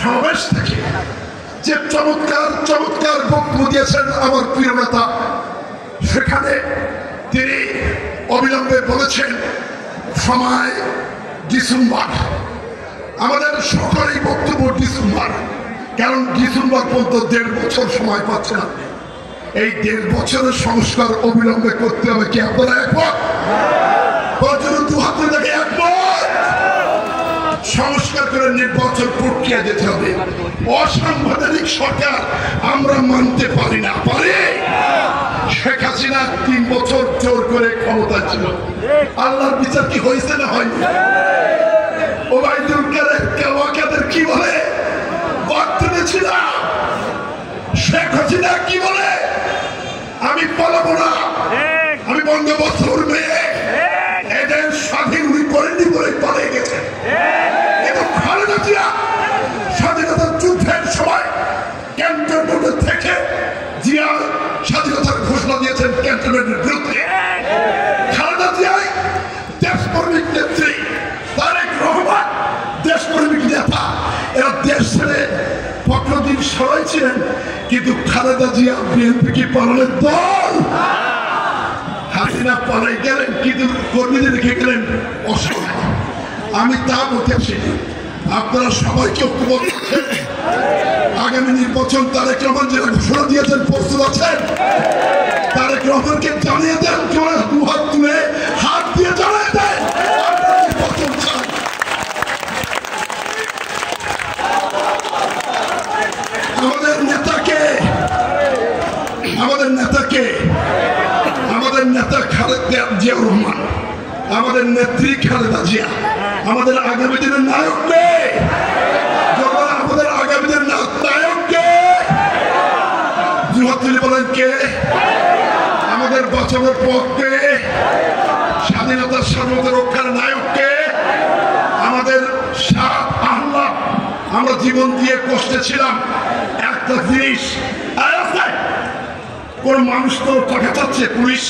সমাবেশ থেকে যে চমৎকার চমৎকার বক্তব্য দিয়েছেন আমার প্রিয় নেতা, সেখানে তিনি অবিলম্বে বলেছেন সময় ডিসেম্বর। আমাদের সকলেই বক্তব্য ডিসেম্বর, কারণ ডিসেম্বর পর্যন্ত 1.5 বছর সময় পাচ্ছে না। এই 1.5 বছরের সংস্কার অবিলম্বে করতে হবে। কি আপনারা একমত? সংস্কার করে নির্বাচন প্রক্রিয়া যেতে হবে। অসাংবিধানিক সরকার আমরা মানতে পারি না। পারি? শেখ হাসিনা 3 বছর জোর করে ক্ষমতা ছিল। আল্লাহর বিচার কি হয়েছে না হয়নি? ওবায়দুল কাদের কি বলে? বাথরুমে ছিলাম। শেখ হাসিনা কি বলে? আমি পালাবো না, আমি বঙ্গবন্ধুর মেয়ে। এদের স্বাধীন উনি করেননি বলে পালিয়ে গেছে। কিন্তু খালেদা জিয়া স্বাধীনতার যুদ্ধের সময় ক্যান্টনমেন্ট থেকে জিয়া স্বাধীনতার ঘোষণা দিয়েছেন ক্যান্টনমেন্টের বিরুদ্ধে। খালেদা জিয়াই দেশপ্রেমিক নেত্রী, তারেক রহমান দেশপ্রেমিক নেতা। এরা দেশ ছেড়ে পক্ষদিন সবাই ছিলেন, কিন্তু খালেদা জিয়া বিএনপি কি পালনের দল? হাসিনা পালাই গেলেন, কিন্তু কর্মীদের রেখে গেলেন অসহায়। আমি তা বলতেছি, আপনারা সবাইকে ঐক্যবদ্ধ করছেন। আগামী নির্বাচন তারেক রহমান যারা ঘোষণা দিয়েছেন প্রস্তুত আছেন? তারেক রহমানকে জানিয়ে দেন, দু হাত তুলে হাত দিয়ে জানিয়ে দেন নির্বাচন চান। আমাদের নেতা খালেদা জিয়াউর রহমান, আমাদের নেত্রী খালেদা জিয়া, আমাদের আগামী দিনের নায়ক কে? আমাদের আগামী দিনের নায়ক কে? জুহাতুলি বলেন কে? আমাদের বাঁচানোর পক্ষে স্বাধীনতার সার্বভৌমত্ব রক্ষার নায়ক কে? আমাদের আল্লাহ। আমরা জীবন দিয়ে কষ্টে ছিলাম। একটা জিনিস কোন মানুষ তো টাকা চাচ্ছে, পুলিশ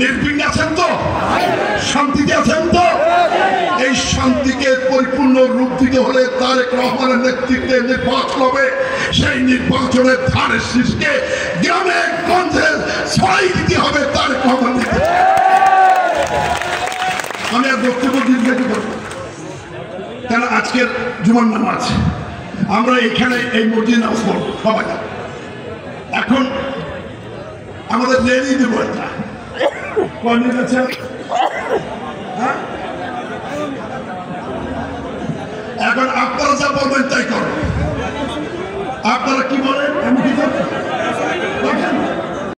নির্বিঘ্নে আছেন তো? শান্তিতে আছেন তো? এই শান্তিকে পরিপূর্ণ রূপ দিতে হলে তারেক রহমানের নেতৃত্বে নির্বাচন হবে। সেই নির্বাচনের ধানের শীষকে গ্রামে গঞ্জে ছড়াই দিতে হবে তারেক রহমান। আমি আর বক্তব্য দীর্ঘায়িত করব, কেন আজকের জুমার নামাজ আমরা এখানে এই মসজিদে নামাজ পড়ব সবাই। এখন আমাদের রেলি দেব একটা এখন আপনারা যা বলবেন তাই করবেন। আপনারা কি বলেন?